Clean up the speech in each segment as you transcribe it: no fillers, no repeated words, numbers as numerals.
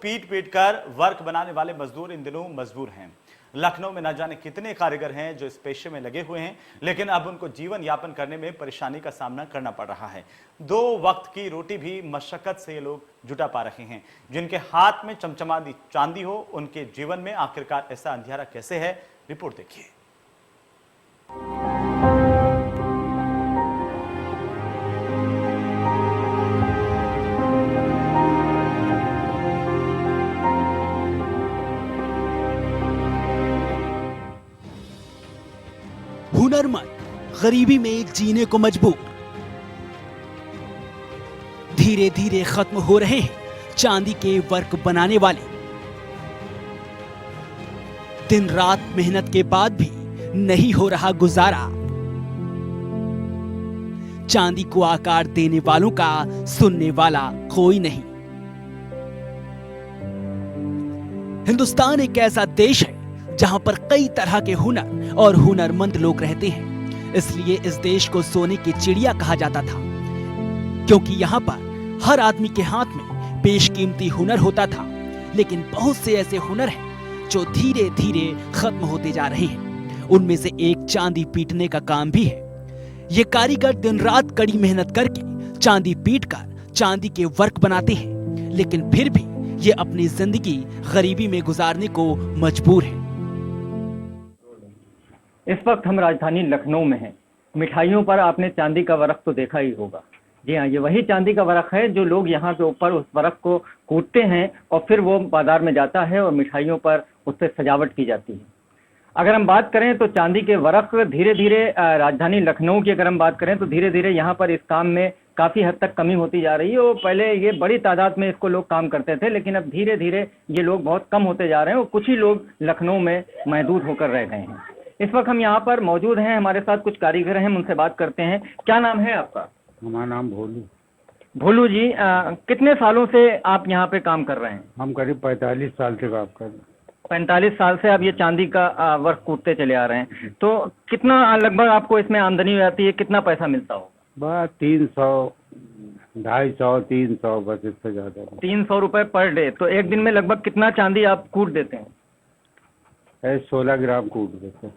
पीट पीट कर वर्क बनाने वाले मजदूर इन दिनों मजबूर हैं। लखनऊ में न जाने कितने कारीगर हैं जो इस पेशे में लगे हुए हैं, लेकिन अब उनको जीवन यापन करने में परेशानी का सामना करना पड़ रहा है। 2 वक्त की रोटी भी मशक्कत से ये लोग जुटा पा रहे हैं। जिनके हाथ में चमचमाती चांदी हो, उनके जीवन में आखिरकार ऐसा अंधियारा कैसे है, रिपोर्ट देखिए। हुनरमंद गरीबी में जीने को मजबूर। धीरे धीरे खत्म हो रहे हैं चांदी के वर्क बनाने वाले। दिन रात मेहनत के बाद भी नहीं हो रहा गुजारा। चांदी को आकार देने वालों का सुनने वाला कोई नहीं। हिंदुस्तान एक ऐसा देश है जहां पर कई तरह के हुनर और हुनरमंद लोग रहते हैं। इसलिए इस देश को सोने की चिड़िया कहा जाता था, क्योंकि यहाँ पर हर आदमी के हाथ में बेशकीमती हुनर होता था। लेकिन बहुत से ऐसे हुनर हैं जो धीरे धीरे खत्म होते जा रहे हैं। उनमें से एक चांदी पीटने का काम भी है। ये कारीगर दिन रात कड़ी मेहनत करके चांदी पीटकर चांदी के वर्क बनाते हैं, लेकिन फिर भी ये अपनी जिंदगी गरीबी में गुजारने को मजबूर है। इस वक्त हम राजधानी लखनऊ में हैं। मिठाइयों पर आपने चांदी का वर्क तो देखा ही होगा। जी हाँ, ये वही चांदी का वर्क है जो लोग यहाँ पे ऊपर उस वर्क को कूटते हैं और फिर वो बाजार में जाता है और मिठाइयों पर उससे सजावट की जाती है। अगर हम बात करें तो चांदी के वर्क धीरे धीरे राजधानी लखनऊ की अगर हम बात करें तो धीरे धीरे यहाँ पर इस काम में काफ़ी हद तक कमी होती जा रही है। और पहले ये बड़ी तादाद में इसको लोग काम करते थे, लेकिन अब धीरे धीरे ये लोग बहुत कम होते जा रहे हैं और कुछ ही लोग लखनऊ में महदूद होकर रह गए हैं। इस वक्त हम यहाँ पर मौजूद हैं, हमारे साथ कुछ कारीगर हैं, उनसे बात करते हैं। क्या नाम है आपका? हमारा नाम भोलू। भोलू जी, कितने सालों से आप यहाँ पे काम कर रहे हैं? हम करीब 45 साल से काम कर रहे हैं। 45 साल से आप ये चांदी का वर्क कूटते चले आ रहे हैं, तो कितना लगभग आपको इसमें आमदनी हो जाती है, कितना पैसा मिलता हो? बस 300, 250, 300, बस इससे ज़्यादा। 300 रुपये पर डे। तो एक दिन में लगभग कितना चांदी आप कूट देते हैं? 16 ग्राम कूट देते हैं।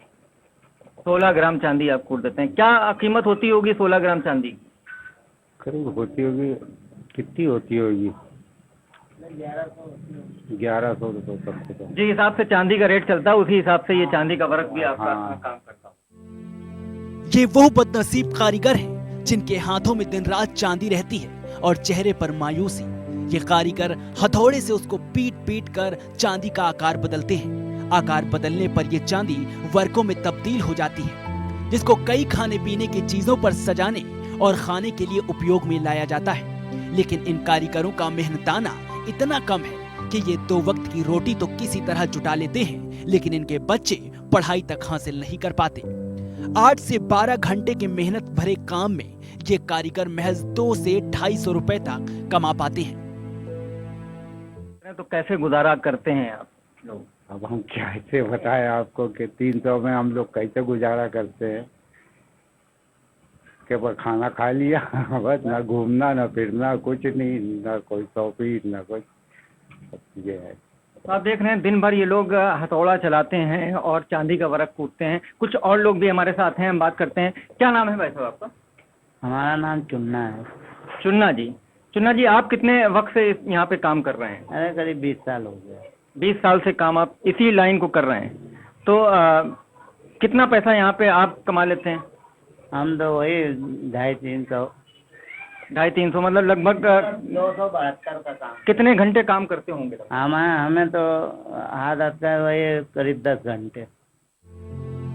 16 ग्राम चांदी आप कूट देते हैं। क्या कीमत होती होगी 16 ग्राम चांदी की? करीब होती होगी, कितनी होती होगी? 1100 रुपये कम से कम। जिस हिसाब से चांदी का रेट चलता है उसी हिसाब से ये चांदी का वर्क भी आपका काम करता है। ये वो बदनसीब कारीगर हैं जिनके हाथों में दिन रात चांदी रहती है और चेहरे पर मायूसी। ये कारीगर हथौड़े से उसको पीट पीट कर चांदी का आकार बदलते हैं। आकार बदलने पर ये चांदी वर्कों में तब्दील हो जाती है, जिसको कई खाने पीने की चीजों पर सजाने और खाने के लिए उपयोग में लाया जाता है। लेकिन इन कारीगरों का मेहनताना इतना कम है कि ये 2 वक्त की रोटी तो किसी तरह जुटा लेते हैं, लेकिन इनके बच्चे पढ़ाई तक हासिल नहीं कर पाते। 8 से 12 घंटे के मेहनत भरे काम में ये कारीगर महज 2 से 250 रुपए तक कमा पाते हैं। तो कैसे गुजारा करते हैं आप लोग? अब हम कैसे बताएं आपको कि 300 में हम लोग कैसे गुजारा करते हैं। केवल खाना खा लिया, बस, ना घूमना ना फिरना, कुछ नहीं, ना कोई शॉपिंग ना कुछ, ये है। तो आप देख रहे हैं दिन भर ये लोग हथौड़ा चलाते हैं और चांदी का वर्क कूटते हैं। कुछ और लोग भी हमारे साथ हैं, हम बात करते हैं। क्या नाम है भाई साहब आपका? हमारा नाम चुन्ना है। चुन्ना जी, चुन्ना जी, आप कितने वक्त से यहाँ पे काम कर रहे हैं? अरे करीब 20 साल हो गया। 20 साल से काम आप इसी लाइन को कर रहे हैं, तो कितना पैसा यहाँ पे आप कमा लेते हैं? हम तो वही 250-300। 250-300 मतलब लगभग 272 का काम। कितने घंटे काम करते होंगे? हमें तो हाथ आता है वही करीब 10 घंटे।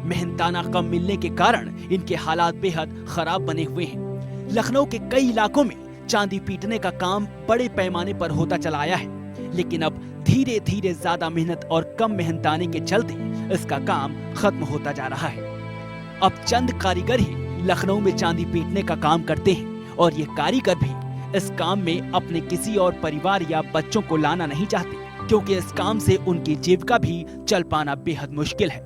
मेहनताना कम मिलने के कारण इनके हालात बेहद खराब बने हुए हैं। लखनऊ के कई इलाकों में चांदी पीटने का काम बड़े पैमाने पर होता चला आया है, लेकिन अब धीरे धीरे ज्यादा मेहनत और कम मेहनताने के चलते इसका काम खत्म होता जा रहा है। अब चंद कारीगर ही लखनऊ में चांदी पीटने का काम करते हैं और ये कारीगर भी इस काम में अपने किसी और परिवार या बच्चों को लाना नहीं चाहते, क्योंकि इस काम से उनकी जीविका भी चल पाना बेहद मुश्किल है।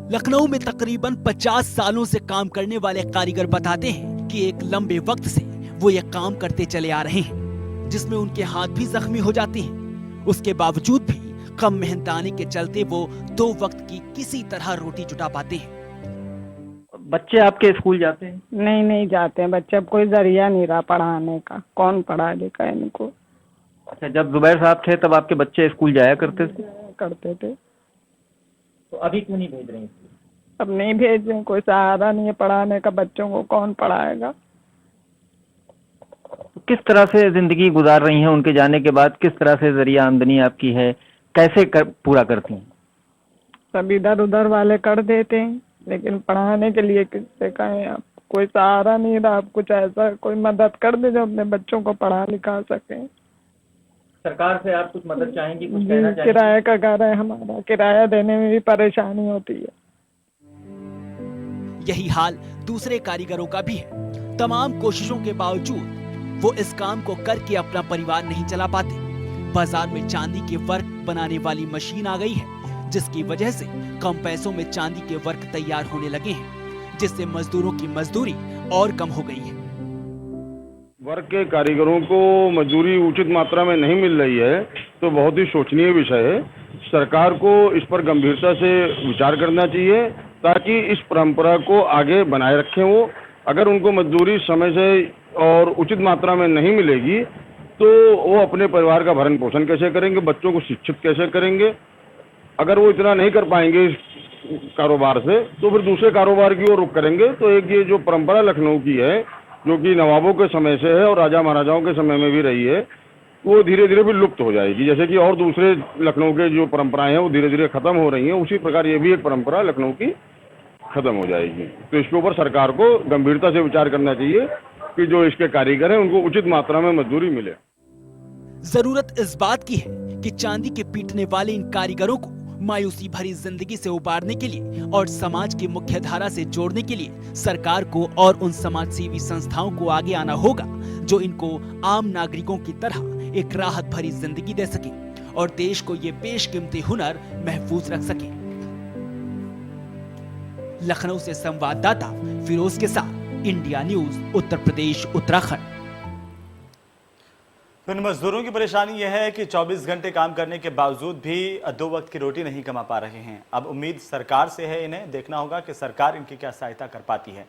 लखनऊ में तकरीबन 50 सालों से काम करने वाले कारीगर बताते हैं कि एक लंबे वक्त से वो ये काम करते चले आ रहे हैं। जिसमें उनके हाथ भी जख्मी हो जाते हैं। उसके बावजूद भी कम मेहनताने के चलते वो 2 वक्त की किसी तरह रोटी जुटा पाते हैं। बच्चे आपके स्कूल जाते हैं? नहीं नहीं जाते हैं बच्चे, अब कोई जरिया नहीं रहा पढ़ाने का, कौन पढ़ा लिखा इनको। अच्छा, जब जुबैर साहब थे तब आपके बच्चे स्कूल जाया करते थे? करते थे। तो अभी क्यों नहीं भेज रहे हैं? अब नहीं भेज रहे, कोई सहारा नहीं है पढ़ाने का, बच्चों को कौन पढ़ाएगा। तो किस तरह से जिंदगी गुजार रही हैं उनके जाने के बाद? किस तरह से जरिया आमदनी आपकी है, कैसे पूरा करती हैं? सब इधर उधर वाले कर देते हैं, लेकिन पढ़ाने के लिए किससे कहें आप, कोई सहारा नहीं रहा। आप कुछ ऐसा कोई मदद कर दे जो अपने बच्चों को पढ़ा लिखा सके। सरकार से आप कुछ मदद चाहेंगी, कुछ जी, कहना चाहेंगी? किराए का घर है हमारा, किराया देने में भी परेशानी होती है। यही हाल दूसरे कारीगरों का भी है। तमाम कोशिशों के बावजूद वो इस काम को करके अपना परिवार नहीं चला पाते। बाजार में चांदी के वर्क बनाने वाली मशीन आ गई है, जिसकी वजह से कम पैसों में चांदी के वर्क तैयार होने लगे हैं, जिससे मजदूरों की मजदूरी और कम हो गई है। वर्क के कारीगरों को मजदूरी उचित मात्रा में नहीं मिल रही है, तो बहुत ही शोचनीय विषय है। सरकार को इस पर गंभीरता से विचार करना चाहिए ताकि इस परंपरा को आगे बनाए रखें। वो अगर उनको मजदूरी समय से और उचित मात्रा में नहीं मिलेगी तो वो अपने परिवार का भरण पोषण कैसे करेंगे, बच्चों को शिक्षित कैसे करेंगे? अगर वो इतना नहीं कर पाएंगे इस कारोबार से तो फिर दूसरे कारोबार की ओर रुख करेंगे। तो एक ये जो परंपरा लखनऊ की है, जो कि नवाबों के समय से है और राजा महाराजाओं के समय में भी रही है, वो धीरे धीरे भी लुप्त हो जाएगी। जैसे कि और दूसरे लखनऊ के जो परंपराएं हैं वो धीरे धीरे खत्म हो रही हैं, उसी प्रकार ये भी एक परंपरा लखनऊ की खत्म हो जाएगी। तो इसके ऊपर सरकार को गंभीरता से विचार करना चाहिए कि जो इसके कारीगर हैं उनको उचित मात्रा में मजदूरी मिले। जरूरत इस बात की है कि चांदी के पीटने वाले इन कारीगरों को मायूसी भरी जिंदगी से उबारने के लिए और समाज की मुख्य धारा से जोड़ने के लिए सरकार को और उन समाज सेवी संस्थाओं को आगे आना होगा जो इनको आम नागरिकों की तरह एक राहत भरी जिंदगी दे सके और देश को ये बेशकीमती हुनर महफूज रख सके। लखनऊ से संवाददाता फिरोज के साथ इंडिया न्यूज, उत्तर प्रदेश, उत्तराखंड। इन मजदूरों की परेशानी यह है कि 24 घंटे काम करने के बावजूद भी 2 वक्त की रोटी नहीं कमा पा रहे हैं। अब उम्मीद सरकार से है, इन्हें देखना होगा कि सरकार इनकी क्या सहायता कर पाती है।